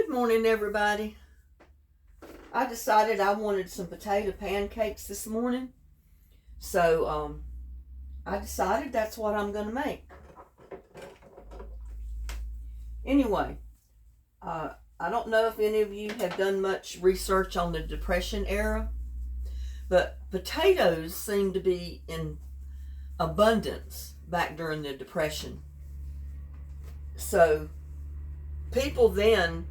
Good morning, everybody. I decided I wanted some potato pancakes this morning. So, I decided that's what I'm going to make. Anyway, I don't know if any of you have done much research on the Depression era, but potatoes seem to be in abundance back during the Depression. So, people then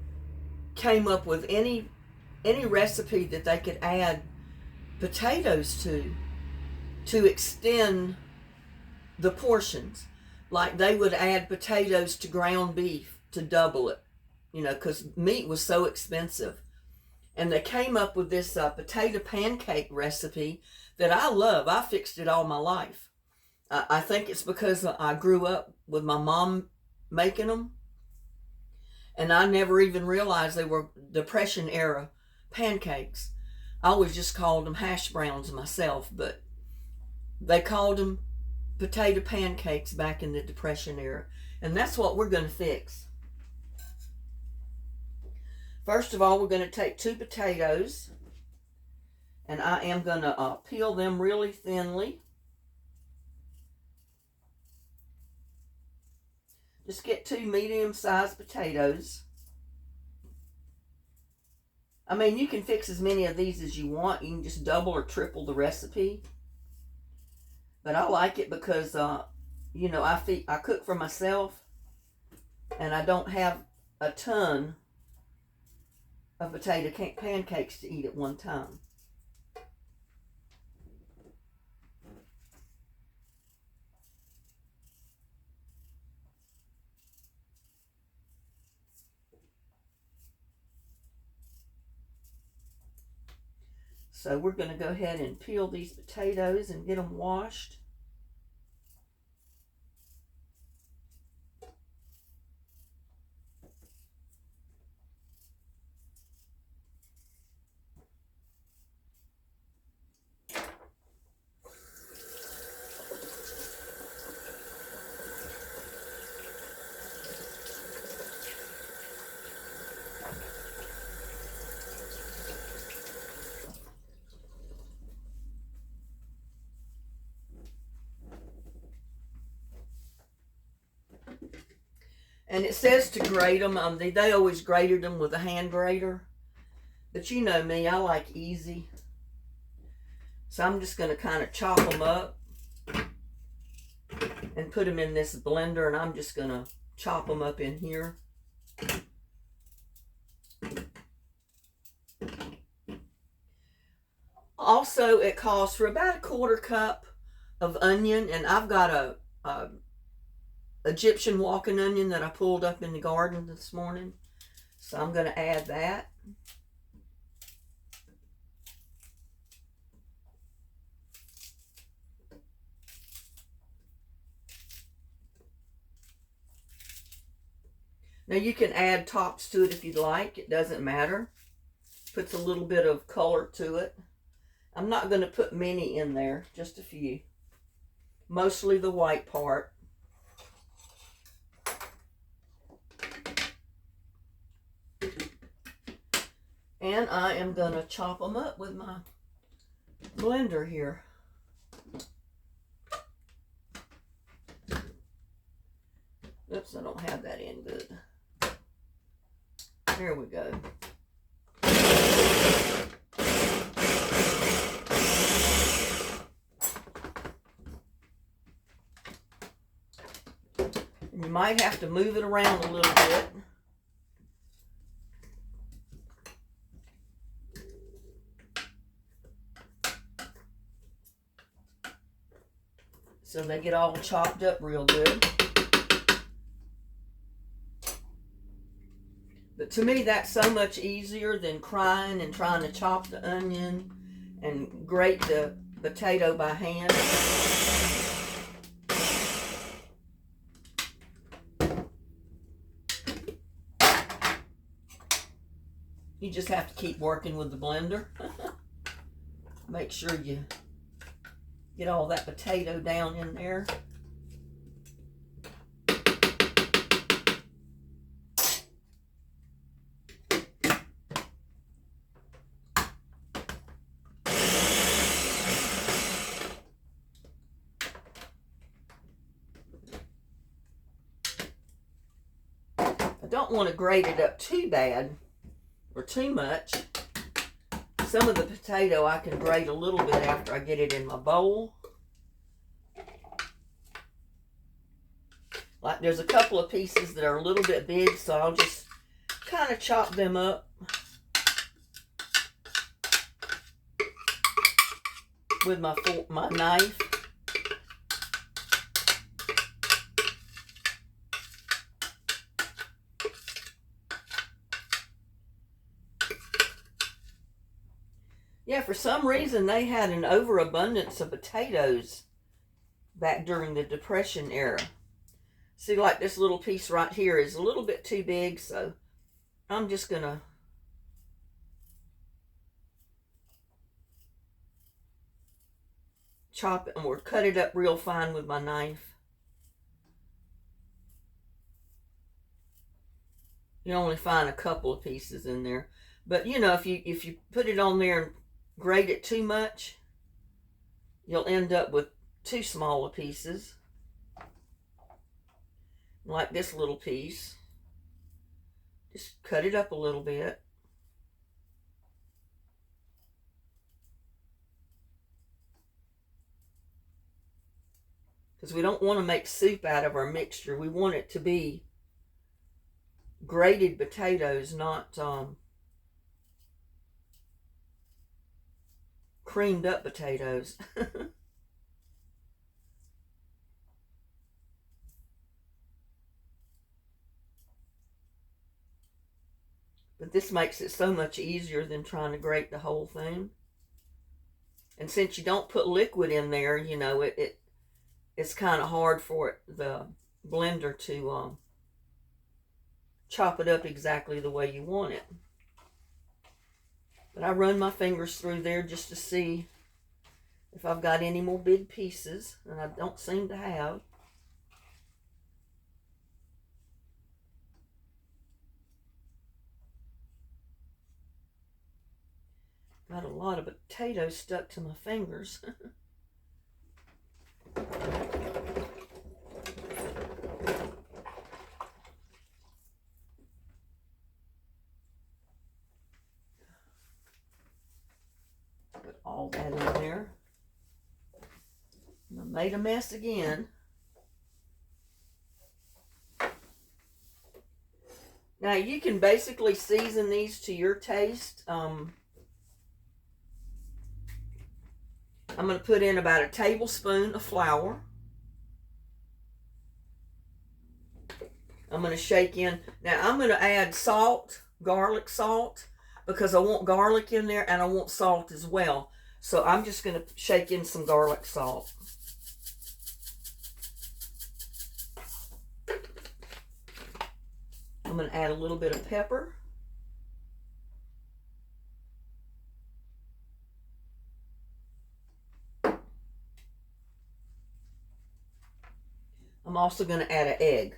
came up with any recipe that they could add potatoes to extend the portions. Like they would add potatoes to ground beef to double it, because meat was so expensive. And they came up with this potato pancake recipe that I love. I fixed it all my life. I think it's because I grew up with my mom making them. And I never even realized they were Depression era pancakes. I always just called them hash browns myself, but they called them potato pancakes back in the Depression era. And that's what we're going to fix. First of all, we're going to take 2 potatoes, and I am going to peel them really thinly. Just get 2 medium-sized potatoes. I mean, you can fix as many of these as you want. You can just double or triple the recipe. But I like it because, I cook for myself, and I don't have a ton of potato pancakes to eat at one time. So we're going to go ahead and peel these potatoes and get them washed. And it says to grate them. They always grated them with a hand grater. But you know me, I like easy. So I'm just going to kind of chop them up and put them in this blender. And I'm just going to chop them up in here. Also, it calls for about 1/4 cup of onion. And I've got a Egyptian walking onion that I pulled up in the garden this morning. So I'm going to add that. Now you can add tops to it if you'd like. It doesn't matter. Puts a little bit of color to it. I'm not going to put many in there, just a few. Mostly the white part. And I am going to chop them up with my blender here. Oops, I don't have that in good. There we go. And you might have to move it around a little bit. So they get all chopped up real good. But to me, that's so much easier than crying and trying to chop the onion and grate the potato by hand. You just have to keep working with the blender. Make sure you get all that potato down in there. don't want to grate it up too bad or too much. Some of the potato I can grate a little bit after I get it in my bowl. Like there's a couple of pieces that are a little bit big, so I'll just kind of chop them up with my knife. Yeah, for some reason they had an overabundance of potatoes back during the Depression era. See, like this little piece right here is a little bit too big, so I'm just gonna chop it or cut it up real fine with my knife. You only find a couple of pieces in there, but you know, if you put it on there and grate it too much, you'll end up with too small of pieces. Like this little piece. Just cut it up a little bit. Because we don't want to make soup out of our mixture. We want it to be grated potatoes, not creamed up potatoes. But this makes it so much easier than trying to grate the whole thing. And since you don't put liquid in there, you know, it's kind of hard for the blender to chop it up exactly the way you want it. But I run my fingers through there just to see if I've got any more big pieces, and I don't seem to have. Got a lot of potatoes stuck to my fingers. Put all that in there. And I made a mess again. Now you can basically season these to your taste. I'm going to put in about a tablespoon of flour. I'm going to shake in. Now I'm going to add salt, garlic salt, because I want garlic in there and I want salt as well. So I'm just going to shake in some garlic salt. I'm going to add a little bit of pepper. I'm also going to add an egg.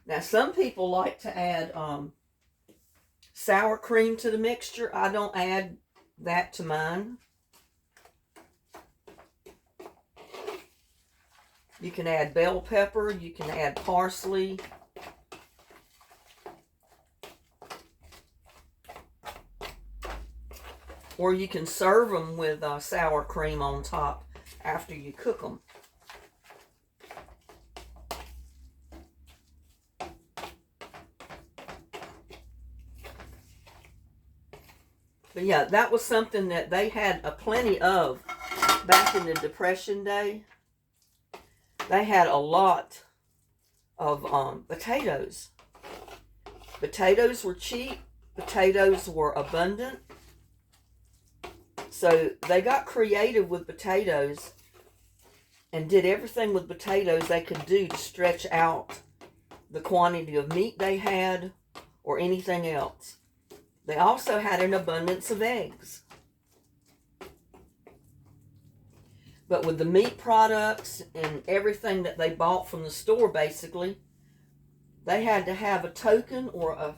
Now, some people like to add sour cream to the mixture. I don't add that to mine. You can add bell pepper. You can add parsley. Or you can serve them with sour cream on top after you cook them. But yeah, that was something that they had a plenty of back in the Depression day. They had a lot of potatoes. Potatoes were cheap. Potatoes were abundant. So they got creative with potatoes and did everything with potatoes they could do to stretch out the quantity of meat they had or anything else. They also had an abundance of eggs. But with the meat products and everything that they bought from the store, basically, they had to have a token or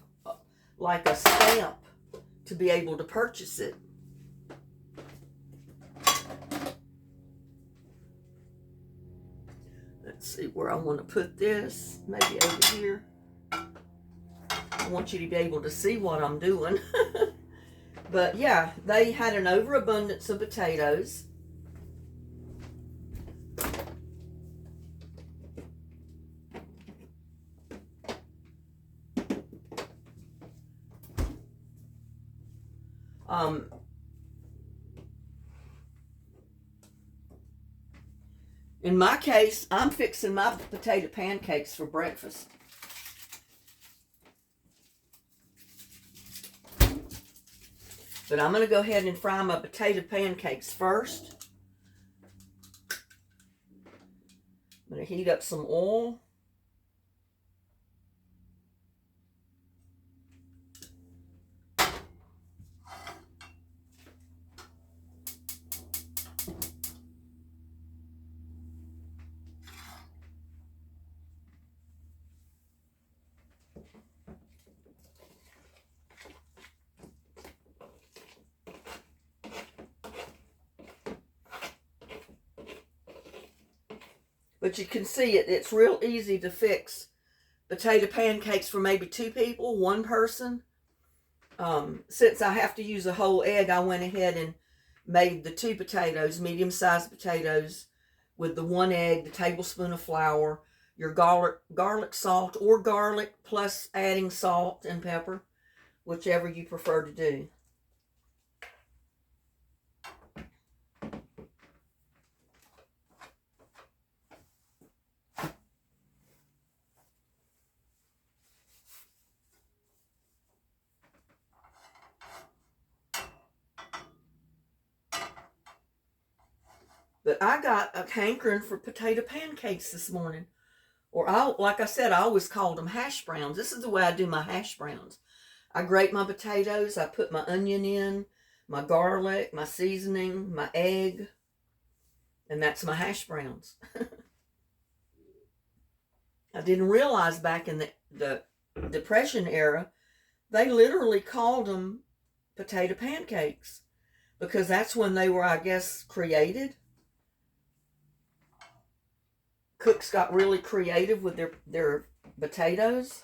like a stamp to be able to purchase it. see where I want to put this. Maybe over here. I want you to be able to see what I'm doing. But yeah, they had an overabundance of potatoes. In my case, I'm fixing my potato pancakes for breakfast. But I'm going to go ahead and fry my potato pancakes first. I'm going to heat up some oil. But you can see it's real easy to fix potato pancakes for maybe 2 people, 1 person. Since I have to use a whole egg, I went ahead and made the 2 potatoes, medium-sized potatoes, with the 1 egg, the tablespoon of flour, your garlic salt, or garlic plus adding salt and pepper, whichever you prefer to do. But I got a hankering for potato pancakes this morning. Or like I said, I always called them hash browns. This is the way I do my hash browns. I grate my potatoes, I put my onion in, my garlic, my seasoning, my egg, and that's my hash browns. I didn't realize back in the Depression era, they literally called them potato pancakes because that's when they were, I guess, created. Cooks got really creative with their potatoes.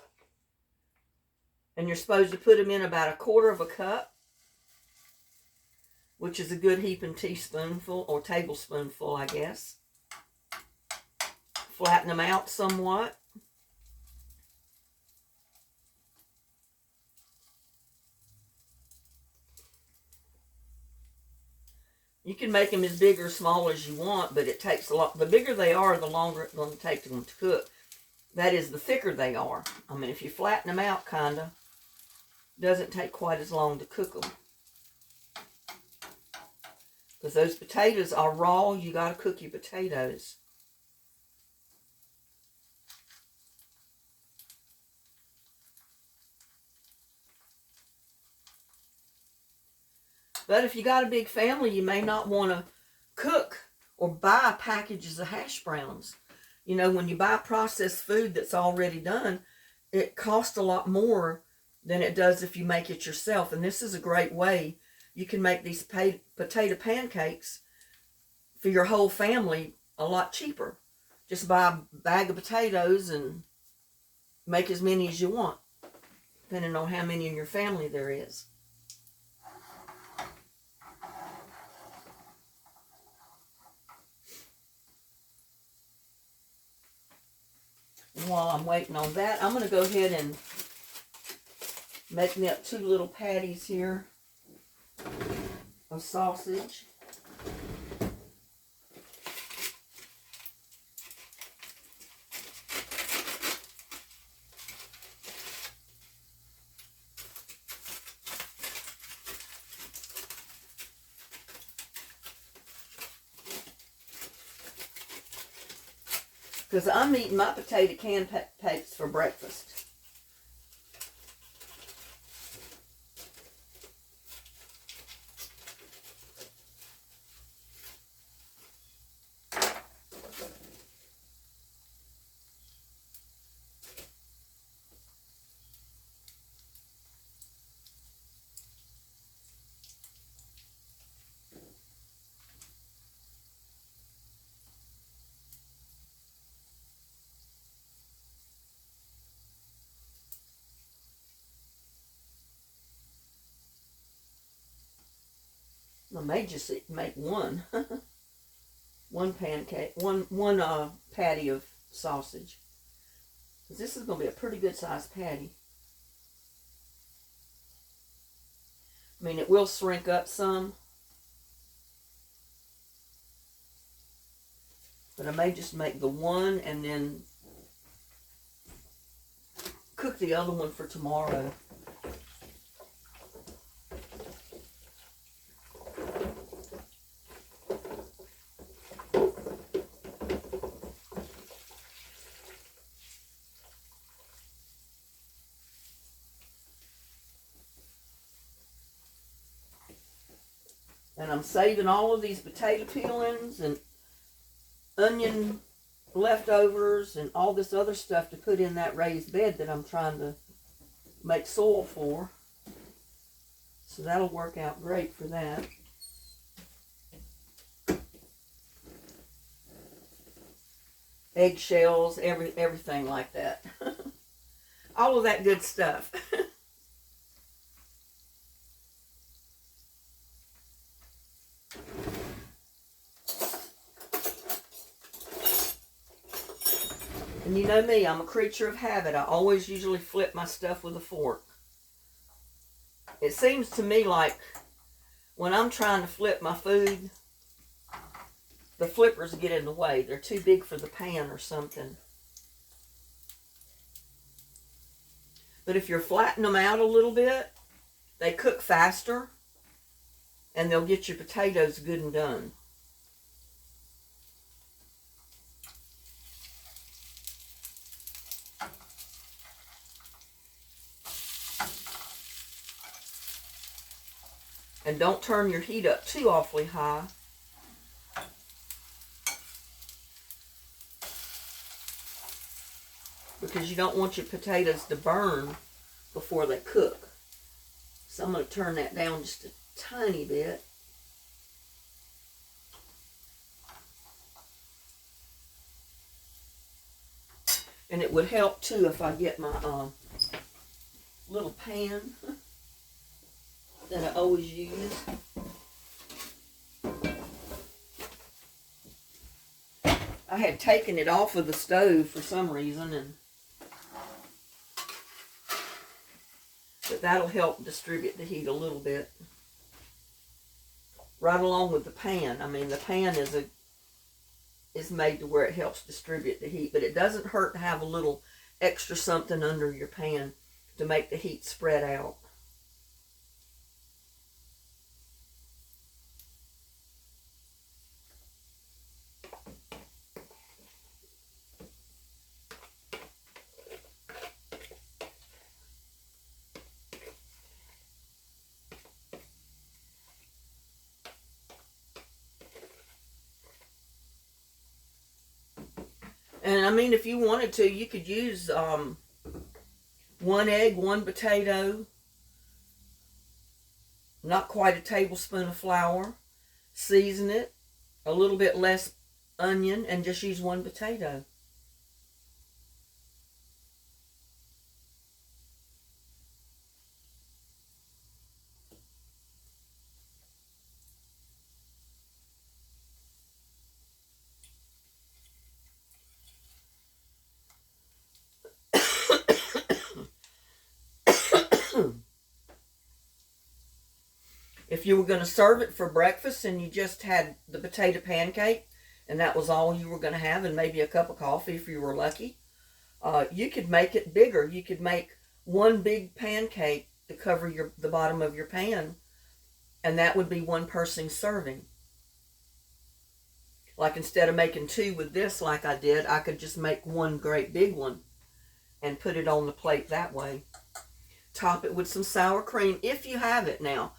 And you're supposed to put them in about 1/4 of a cup, which is a good heaping teaspoonful or tablespoonful, I guess. Flatten them out somewhat. You can make them as big or small as you want, but it takes a lot. The bigger they are, the longer it's going to take them to cook. That is, the thicker they are. I mean, if you flatten them out, kind of, doesn't take quite as long to cook them. Because those potatoes are raw, you got to cook your potatoes. But if you got a big family, you may not want to cook or buy packages of hash browns. You know, when you buy processed food that's already done, it costs a lot more than it does if you make it yourself. And this is a great way. You can make these potato pancakes for your whole family a lot cheaper. Just buy a bag of potatoes and make as many as you want, depending on how many in your family there is. And while I'm waiting on that, I'm going to go ahead and make me up 2 little patties here of sausage. Because I'm eating my potato pancakes for breakfast. I may just make one. One pancake, one patty of sausage. This is going to be a pretty good sized patty. I mean, it will shrink up some. But I may just make the one and then cook the other one for tomorrow. And I'm saving all of these potato peelings and onion leftovers and all this other stuff to put in that raised bed that I'm trying to make soil for. So that'll work out great for that. Eggshells, everything like that. All of that good stuff. And you know me, I'm a creature of habit. I always usually flip my stuff with a fork. It seems to me like when I'm trying to flip my food, the flippers get in the way. They're too big for the pan or something. But if you're flattening them out a little bit, they cook faster and they'll get your potatoes good and done. And don't turn your heat up too awfully high. Because you don't want your potatoes to burn before they cook. So I'm going to turn that down just a tiny bit. And it would help too if I get my little pan that I always use. I had taken it off of the stove for some reason, but that'll help distribute the heat a little bit. Right along with the pan. I mean, the pan is made to where it helps distribute the heat, but it doesn't hurt to have a little extra something under your pan to make the heat spread out. And I mean, if you wanted to, you could use 1 egg, 1 potato, not quite a tablespoon of flour, season it, a little bit less onion, and just use 1 potato. If you were going to serve it for breakfast and you just had the potato pancake and that was all you were going to have and maybe a cup of coffee if you were lucky, you could make it bigger. You could make 1 big pancake to cover the bottom of your pan, and that would be 1 person serving. Like instead of making 2 with this like I did, I could just make 1 great big one and put it on the plate that way. Top it with some sour cream if you have it now.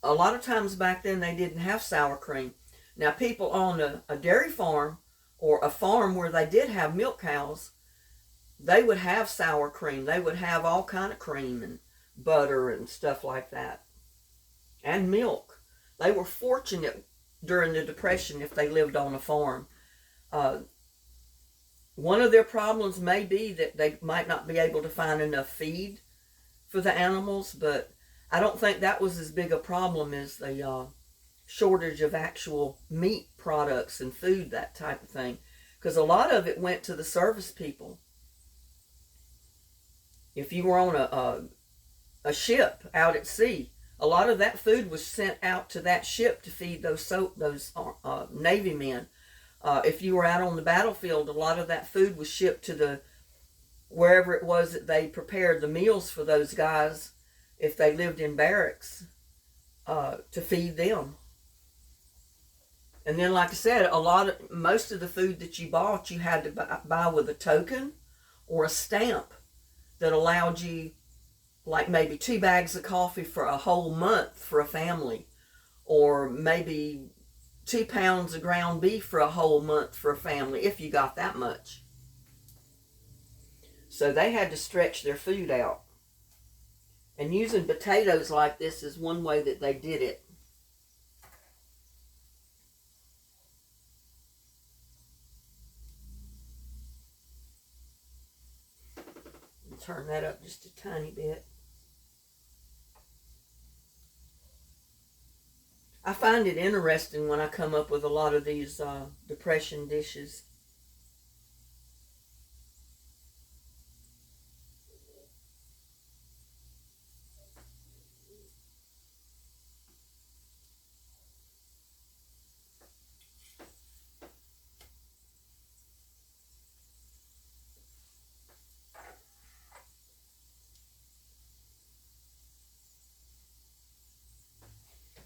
A lot of times back then they didn't have sour cream. Now people on a dairy farm or a farm where they did have milk cows, they would have sour cream. They would have all kind of cream and butter and stuff like that. And milk. They were fortunate during the Depression if they lived on a farm. One of their problems may be that they might not be able to find enough feed for the animals, but I don't think that was as big a problem as the shortage of actual meat products and food, that type of thing, because a lot of it went to the service people. If you were on a ship out at sea, a lot of that food was sent out to that ship to feed those Navy men. If you were out on the battlefield, a lot of that food was shipped to the wherever it was that they prepared the meals for those guys, if they lived in barracks, to feed them. And then, like I said, most of the food that you bought, you had to buy with a token or a stamp that allowed you, like maybe 2 bags of coffee for a whole month for a family, or maybe 2 pounds of ground beef for a whole month for a family, if you got that much. So they had to stretch their food out. And using potatoes like this is one way that they did it. Turn that up just a tiny bit. I find it interesting when I come up with a lot of these depression dishes.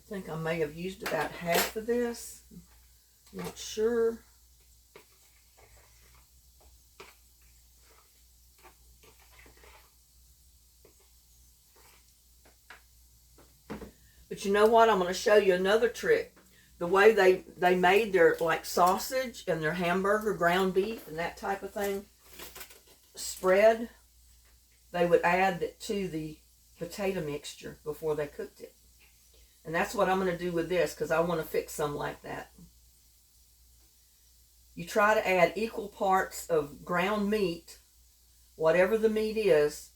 I think I may have used about half of this. Not sure. But you know what? I'm going to show you another trick. The way they made their like sausage and their hamburger, ground beef and that type of thing spread, they would add it to the potato mixture before they cooked it. And that's what I'm going to do with this, because I want to fix some like that. You try to add equal parts of ground meat, whatever the meat is,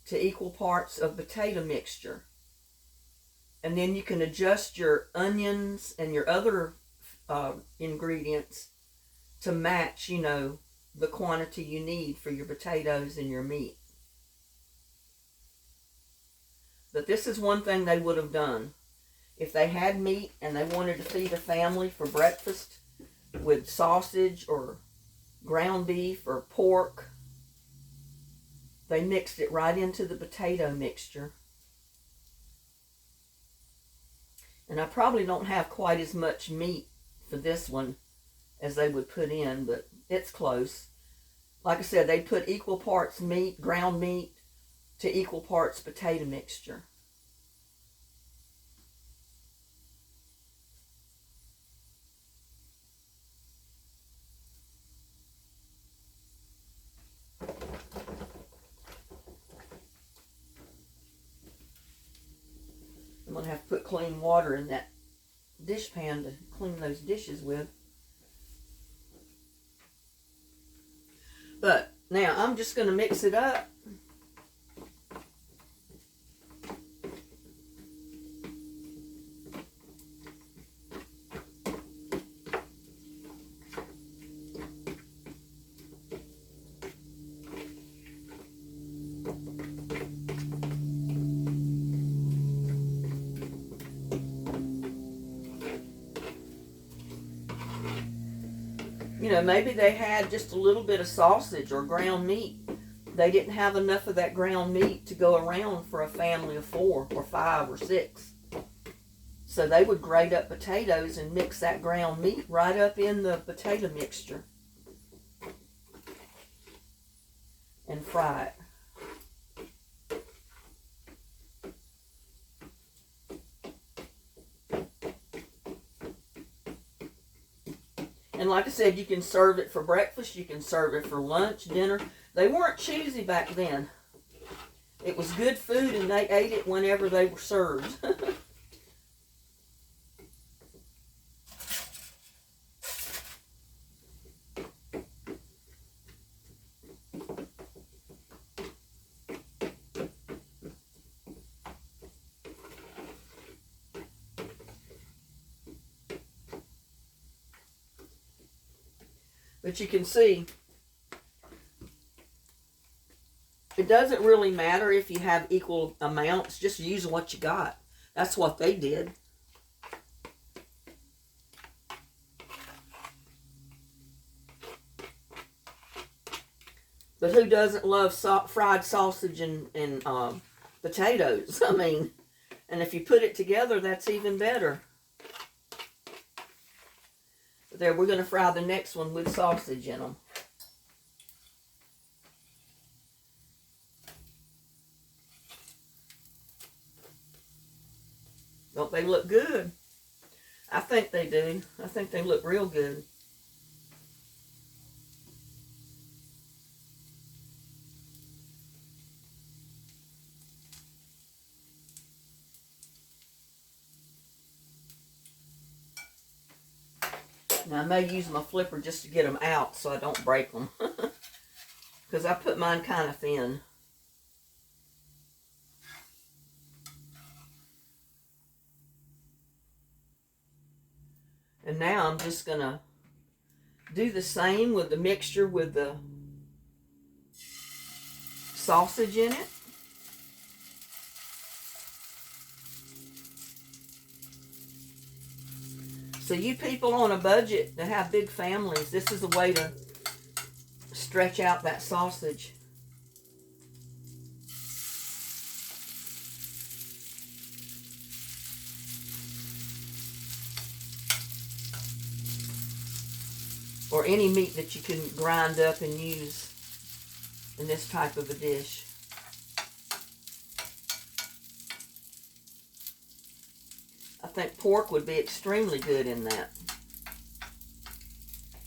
to equal parts of potato mixture. And then you can adjust your onions and your other ingredients to match, the quantity you need for your potatoes and your meat. But this is one thing they would have done. If they had meat and they wanted to feed a family for breakfast with sausage or ground beef or pork, they mixed it right into the potato mixture. And I probably don't have quite as much meat for this one as they would put in, but it's close. Like I said, they put equal parts meat, ground meat, to equal parts potato mixture. I'm going to have to put clean water in that dish pan to clean those dishes with. But now I'm just going to mix it up. Maybe they had just a little bit of sausage or ground meat. They didn't have enough of that ground meat to go around for a family of 4 or 5 or 6. So they would grate up potatoes and mix that ground meat right up in the potato mixture and fry it. And like I said, you can serve it for breakfast, you can serve it for lunch, dinner. They weren't choosy back then. It was good food and they ate it whenever they were served. But you can see, it doesn't really matter if you have equal amounts. Just use what you got. That's what they did. But who doesn't love fried sausage and potatoes? I mean, and if you put it together, that's even better. But there, we're going to fry the next one with sausage in them. Don't they look good? I think they do. I think they look real good. Now, I may use my flipper just to get them out so I don't break them. Because I put mine kind of thin. And now I'm just going to do the same with the mixture with the sausage in it. So you people on a budget that have big families, this is a way to stretch out that sausage. Or any meat that you can grind up and use in this type of a dish. I think pork would be extremely good in that.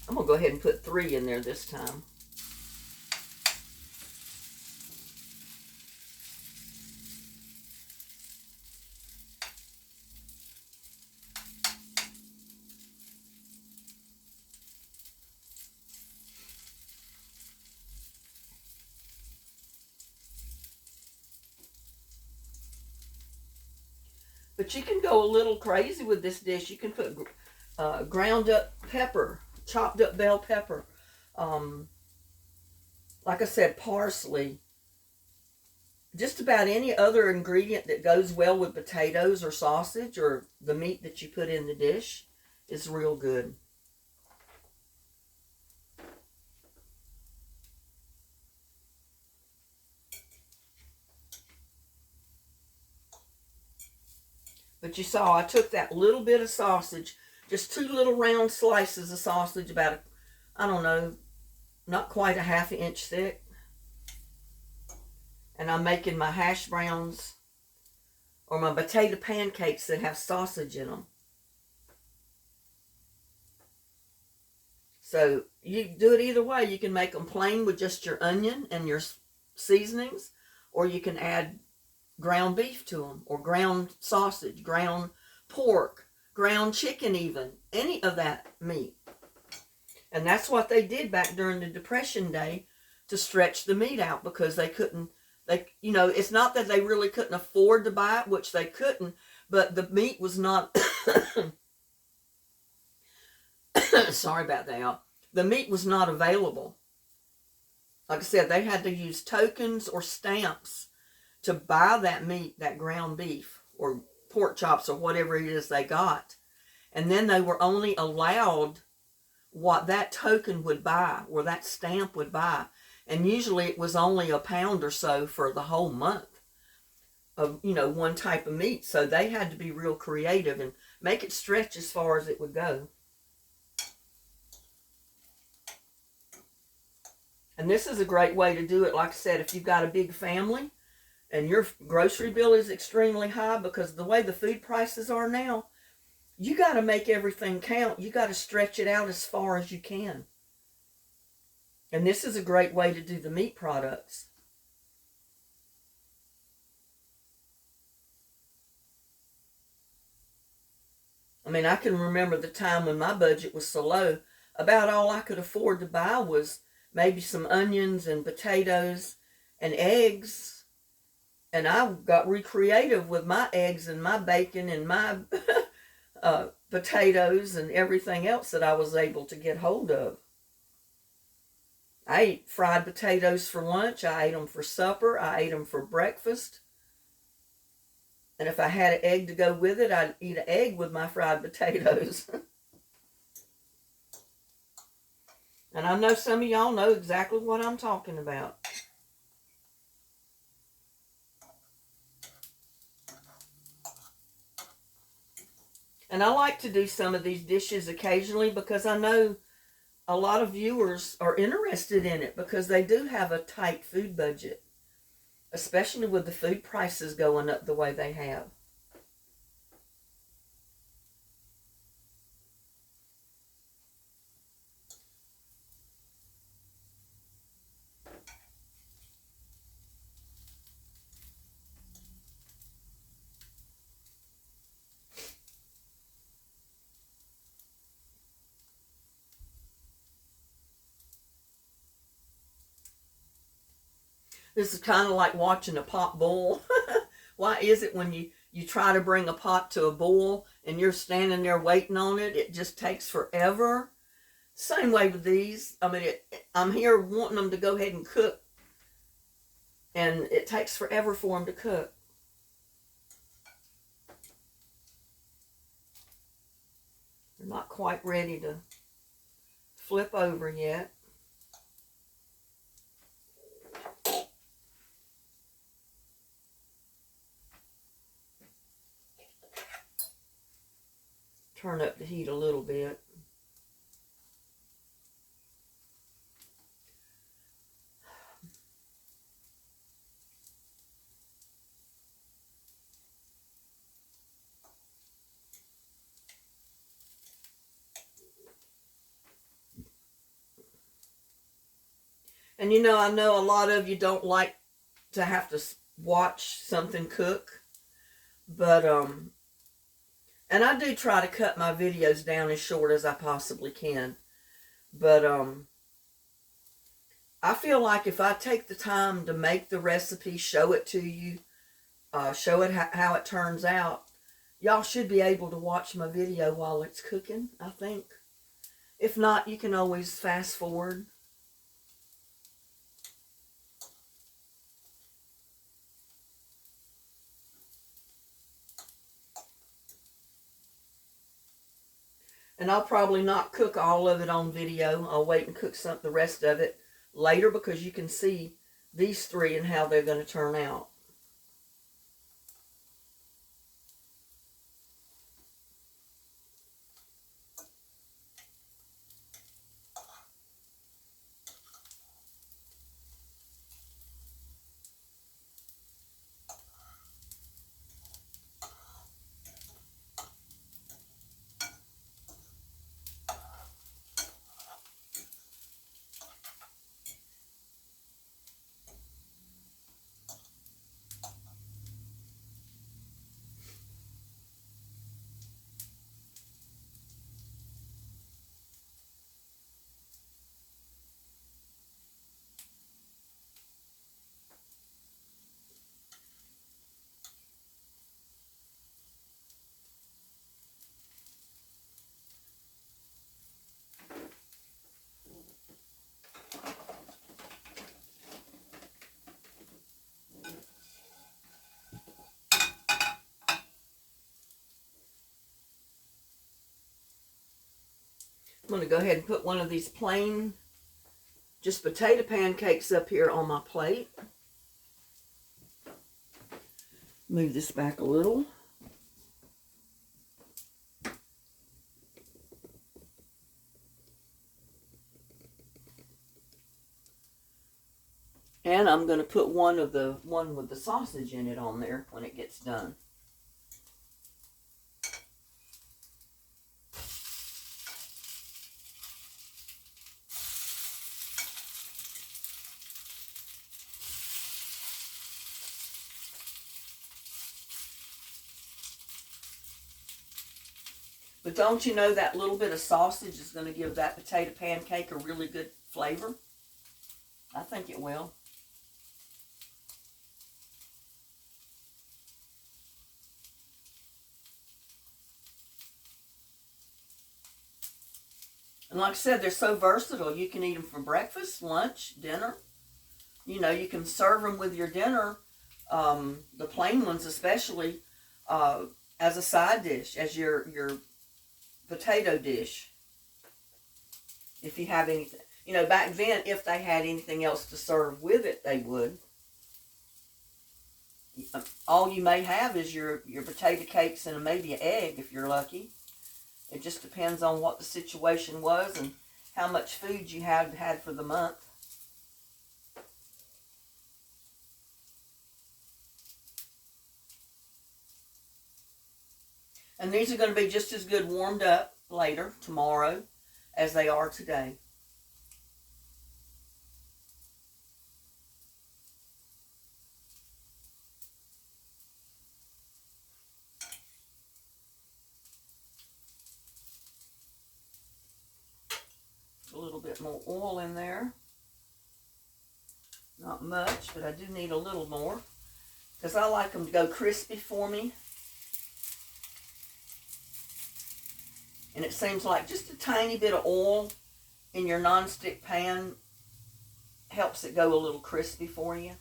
I'm going to go ahead and put 3 in there this time. But you can go a little crazy with this dish. You can put ground up pepper, chopped up bell pepper. Like I said, parsley. Just about any other ingredient that goes well with potatoes or sausage or the meat that you put in the dish is real good. But you saw I took that little bit of sausage, just 2 little round slices of sausage, about, I don't know, not quite a ½ inch thick. And I'm making my hash browns or my potato pancakes that have sausage in them. So you do it either way. You can make them plain with just your onion and your seasonings, or you can add ground beef to them, or ground sausage, ground pork, ground chicken even, any of that meat. And that's what they did back during the Depression day to stretch the meat out, because they couldn't, you know, it's not that they really couldn't afford to buy it, which they couldn't, but the meat was not, sorry about that, y'all. The meat was not available. Like I said, they had to use tokens or stamps to buy that meat, that ground beef or pork chops or whatever it is they got. And then they were only allowed what that token would buy or that stamp would buy. And usually it was only £1 or so for the whole month of, you know, one type of meat. So they had to be real creative and make it stretch as far as it would go. And this is a great way to do it. Like I said, if you've got a big family and your grocery bill is extremely high, because of the way the food prices are now, you got to make everything count. You got to stretch it out as far as you can. And this is a great way to do the meat products. I mean, I can remember the time when my budget was so low, about all I could afford to buy was maybe some onions and potatoes and eggs. And I got recreative with my eggs and my bacon and my potatoes and everything else that I was able to get hold of. I ate fried potatoes for lunch. I ate them for supper. I ate them for breakfast. And if I had an egg to go with it, I'd eat an egg with my fried potatoes. And I know some of y'all know exactly what I'm talking about. And I like to do some of these dishes occasionally because I know a lot of viewers are interested in it because they do have a tight food budget, especially with the food prices going up the way they have. This is kind of like watching a pot boil. Why is it when you try to bring a pot to a boil and you're standing there waiting on it, it just takes forever? Same way with these. I mean, I'm here wanting them to go ahead and cook, and it takes forever for them to cook. They're not quite ready to flip over yet. Turn up the heat a little bit. And you know, I know a lot of you don't like to have to watch something cook, but and I do try to cut my videos down as short as I possibly can. But I feel like if I take the time to make the recipe, show it to you, show it how it turns out, y'all should be able to watch my video while it's cooking, I think. If not, you can always fast forward. And I'll probably not cook all of it on video. I'll wait and cook the rest of it later because you can see these three and how they're going to turn out. I'm going to go ahead and put one of these plain, just potato pancakes up here on my plate. Move this back a little. And I'm going to put one with the sausage in it on there when it gets done. But don't you know that little bit of sausage is going to give that potato pancake a really good flavor? I think it will. And like I said, they're so versatile. You can eat them for breakfast, lunch, dinner. You know, you can serve them with your dinner, the plain ones especially, as a side dish, as your potato dish. If you have anything. You know, back then, if they had anything else to serve with it, they would. All you may have is your potato cakes and maybe an egg if you're lucky. It just depends on what the situation was and how much food you had for the month. And these are going to be just as good warmed up later, tomorrow, as they are today. A little bit more oil in there. Not much, but I do need a little more because I like them to go crispy for me. And it seems like just a tiny bit of oil in your nonstick pan helps it go a little crispy for you.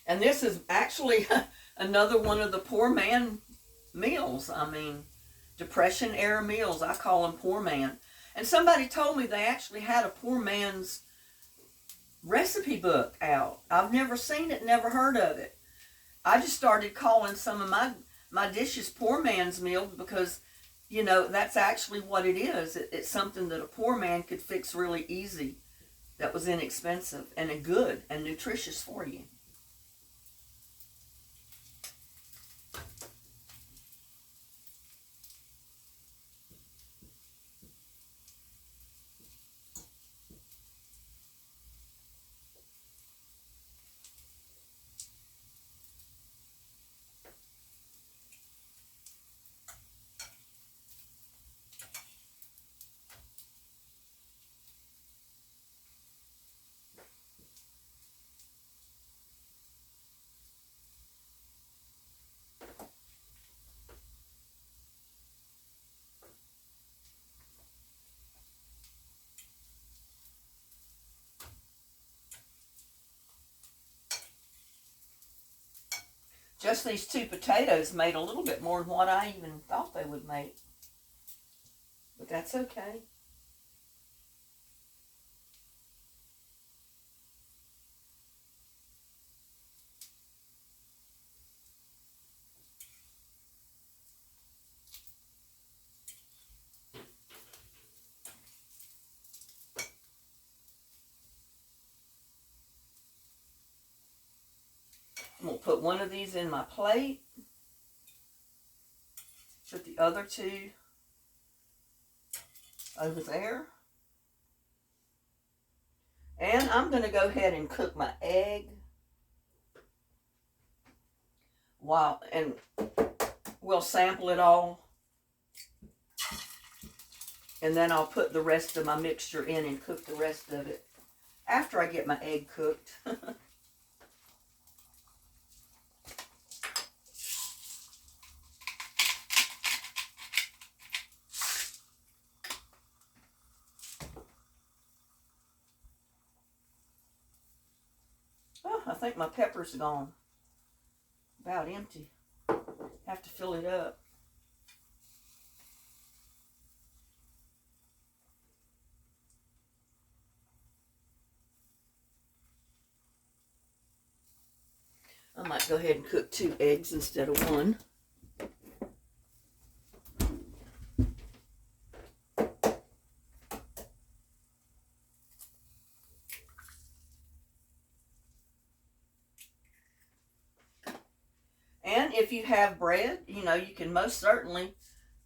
And this is actually another one of the poor man meals. I mean, Depression era meals. I call them poor man. And somebody told me they actually had a poor man's recipe book out. I've never seen it, never heard of it. I just started calling some of my dishes poor man's meals because, you know, that's actually what it is. It's something that a poor man could fix really easy, that was inexpensive and good and nutritious for you. Just these two potatoes made a little bit more than what I even thought they would make. But that's okay. I'm going to put one of these in my plate. Put the other two over there. And I'm going to go ahead and cook my egg. And we'll sample it all. And then I'll put the rest of my mixture in and cook the rest of it after I get my egg cooked. Oh, I think my pepper's gone. About empty. Have to fill it up. I might go ahead and cook 2 eggs instead of 1. And if you have bread, you know, you can most certainly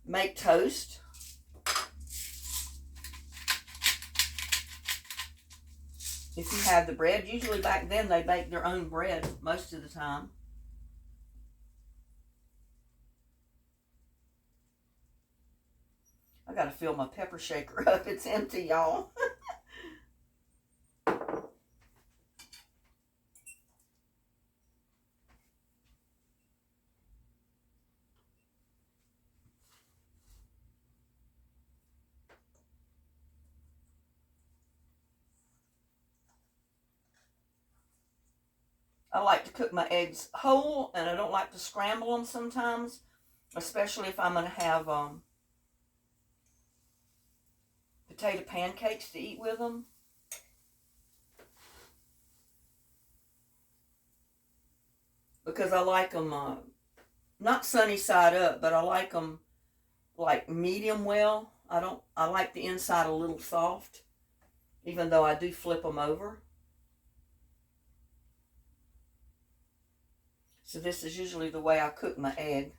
make toast. If you have the bread, usually back then they baked their own bread most of the time. I gotta fill my pepper shaker up. It's empty, y'all. I like to cook my eggs whole, and I don't like to scramble them sometimes, especially if I'm going to have potato pancakes to eat with them. Because I like them not sunny side up, but I like them like medium well. I like the inside a little soft, even though I do flip them over. So this is usually the way I cook my egg.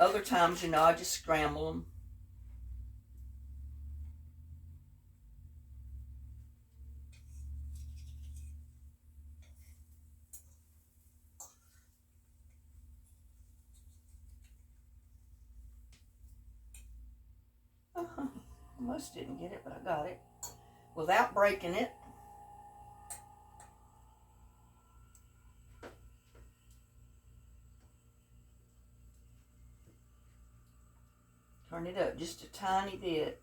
Other times, I just scramble them. Almost didn't get it, but I got it. Without breaking it. Turn it up just a tiny bit.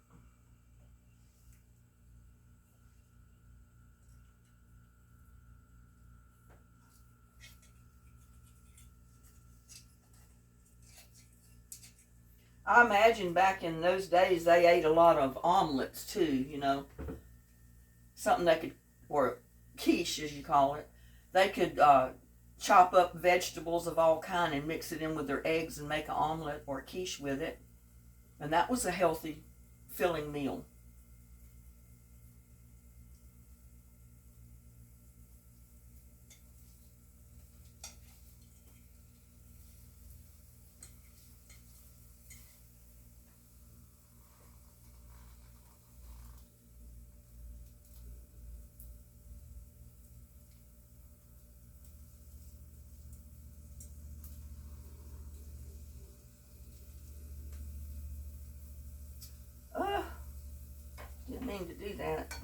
I imagine back in those days they ate a lot of omelets too, something they could, or quiche as you call it. They could chop up vegetables of all kind and mix it in with their eggs and make an omelet or a quiche with it. And that was a healthy, filling meal. Didn't mean to do that.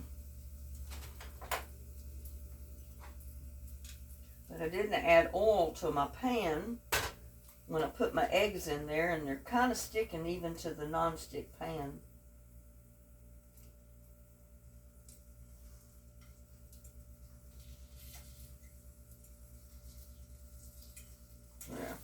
But I didn't add oil to my pan when I put my eggs in there, and they're kind of sticking even to the nonstick pan. There.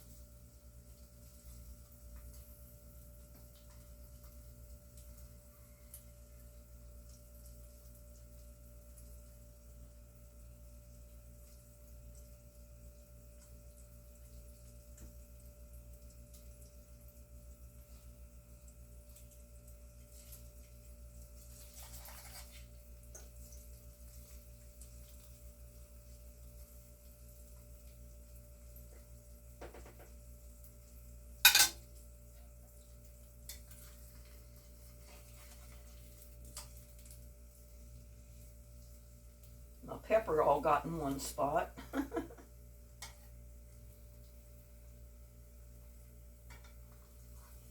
My pepper all got in one spot. I'm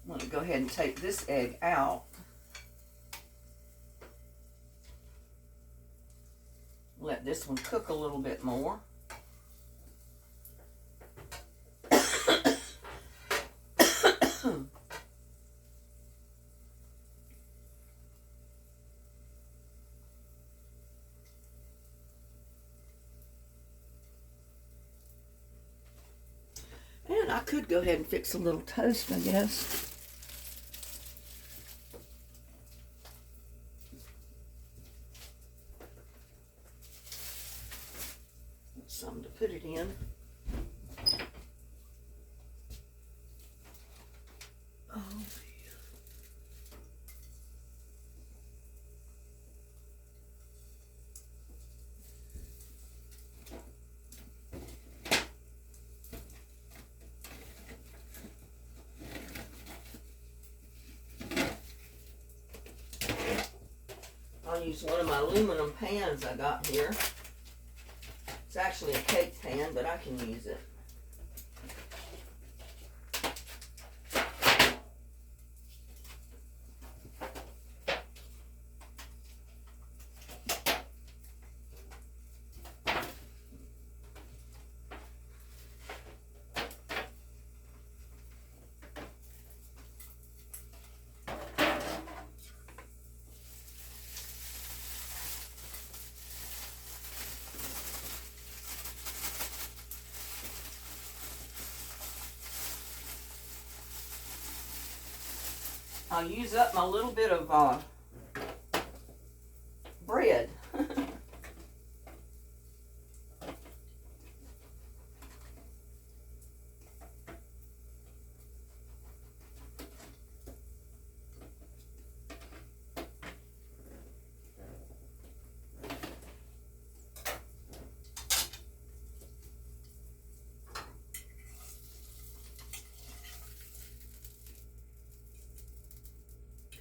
going to go ahead and take this egg out. Let this one cook a little bit more. And I could go ahead and fix a little toast, I guess. Something to put it in. Oh, I'll use one of my aluminum pans I got here. It's actually a cake pan, but I can use it. I'll use up my little bit of bread.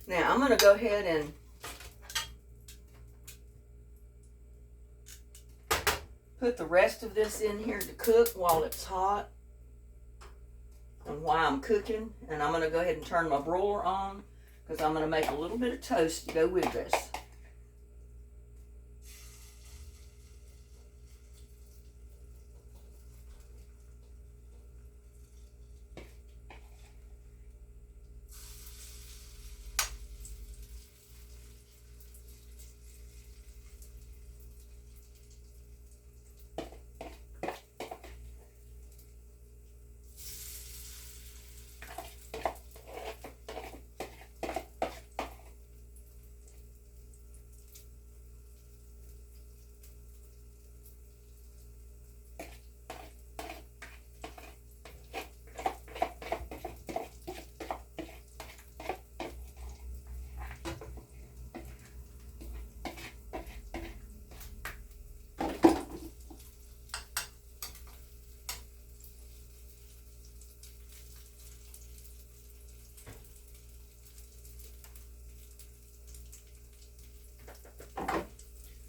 Now I'm going to go ahead and put the rest of this in here to cook while it's hot and while I'm cooking. And I'm going to go ahead and turn my broiler on because I'm going to make a little bit of toast to go with this.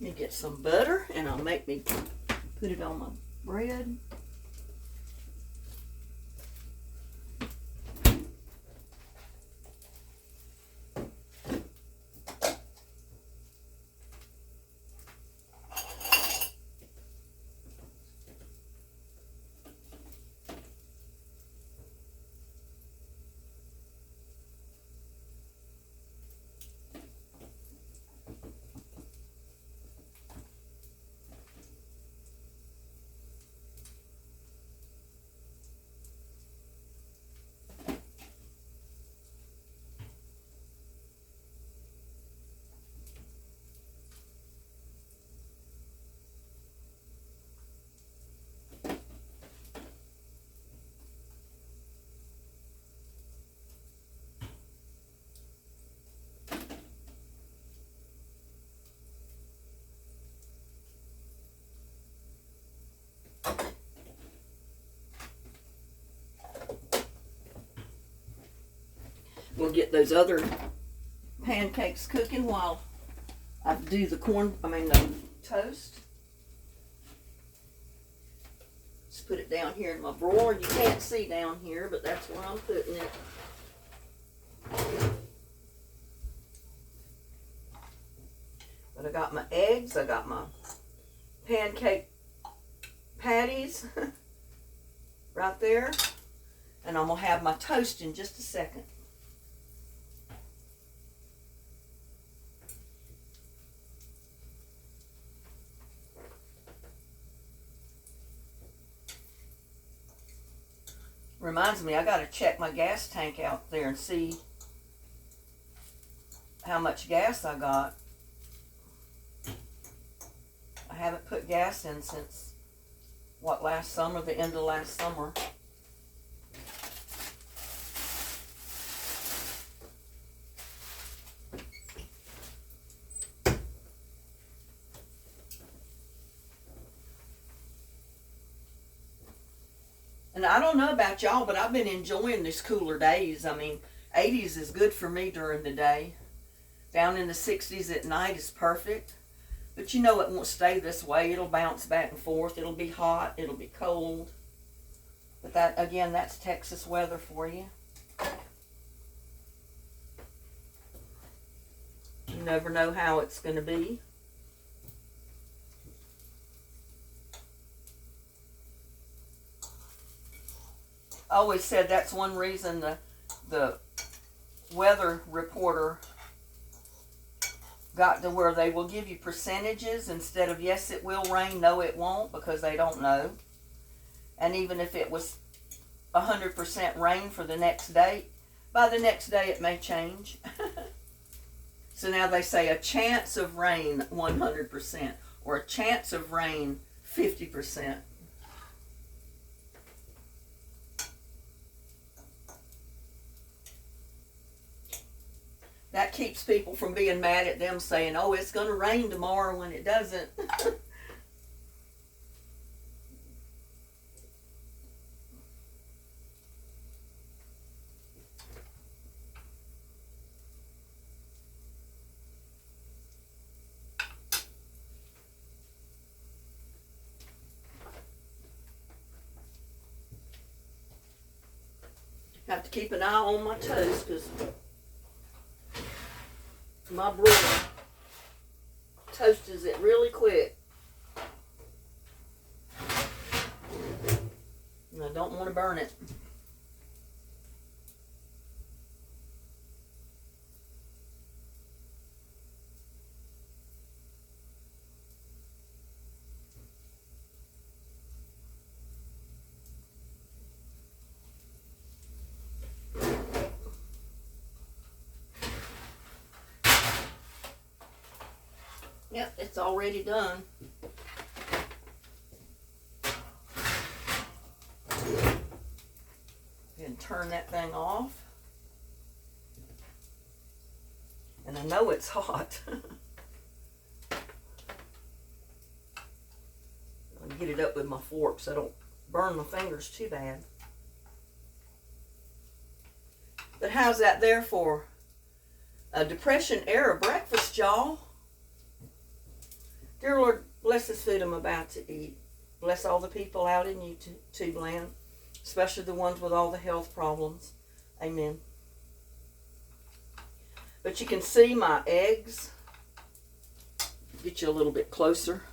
Let me get some butter and I'll make me put it on my bread. We'll get those other pancakes cooking while I do the toast. Just put it down here in my broiler. You can't see down here, but that's where I'm putting it. But I got my eggs, I got my pancake patties right there. And I'm going to have my toast in just a second. Reminds me, I got to check my gas tank out there and see how much gas I got. I haven't put gas in since, last summer, the end of last summer. And I don't know about y'all, but I've been enjoying these cooler days. I mean, 80s is good for me during the day. Down in the 60s at night is perfect. But you know it won't stay this way. It'll bounce back and forth. It'll be hot. It'll be cold. But that, again, that's Texas weather for you. You never know how it's going to be. I always said that's one reason the weather reporter got to where they will give you percentages instead of yes it will rain, no it won't, because they don't know. And even if it was 100% rain for the next day, by the next day it may change. So now they say a chance of rain 100% or a chance of rain 50%. That keeps people from being mad at them saying, oh, it's going to rain tomorrow when it doesn't. Have to keep an eye on my toast because my broiler toasts it really quick. And I don't want to burn it. Yep, it's already done. And turn that thing off. And I know it's hot. I'll get it up with my fork so I don't burn my fingers too bad. But how's that there for a Depression era breakfast, y'all? Dear Lord, bless this food I'm about to eat. Bless all the people out in YouTube land, especially the ones with all the health problems. Amen. But you can see my eggs. Get you a little bit closer.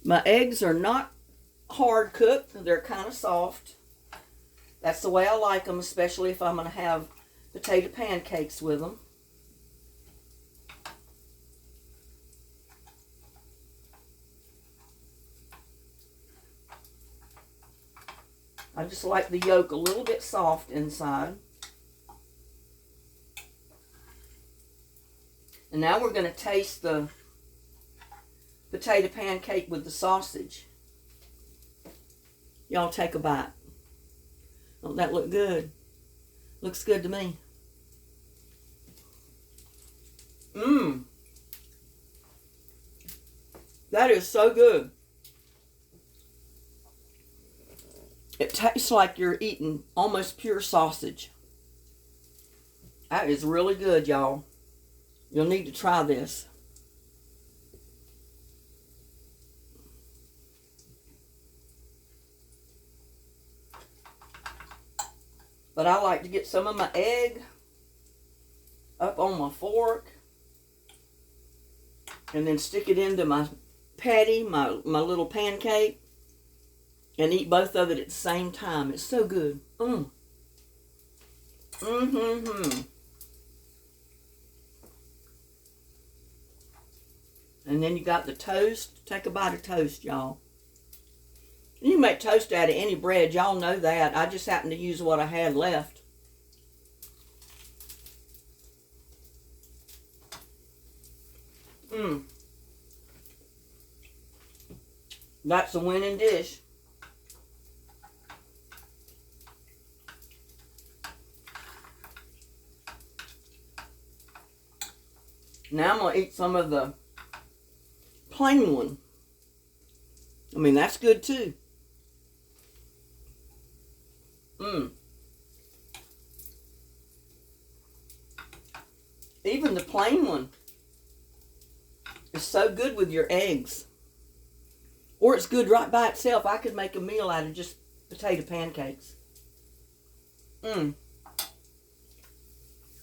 My eggs are not hard cooked. They're kind of soft. That's the way I like them, especially if I'm going to have potato pancakes with them. I just like the yolk a little bit soft inside. And now we're going to taste the potato pancake with the sausage. Y'all take a bite. Don't that look good? Looks good to me. Mmm. That is so good. It tastes like you're eating almost pure sausage. That is really good, y'all. You'll need to try this. But I like to get some of my egg up on my fork and then stick it into my patty, my little pancake, and eat both of it at the same time. It's so good. And then you got the toast. Take a bite of toast, y'all. You can make toast out of any bread. Y'all know that. I just happened to use what I had left. That's a winning dish. Now I'm going to eat some of the plain one. I mean, that's good too. Even the plain one is so good with your eggs. Or it's good right by itself. I could make a meal out of just potato pancakes.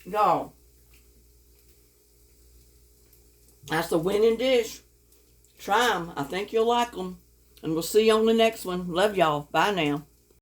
Y'all, that's a winning dish. Try them. I think you'll like them. And we'll see you on the next one. Love y'all. Bye now.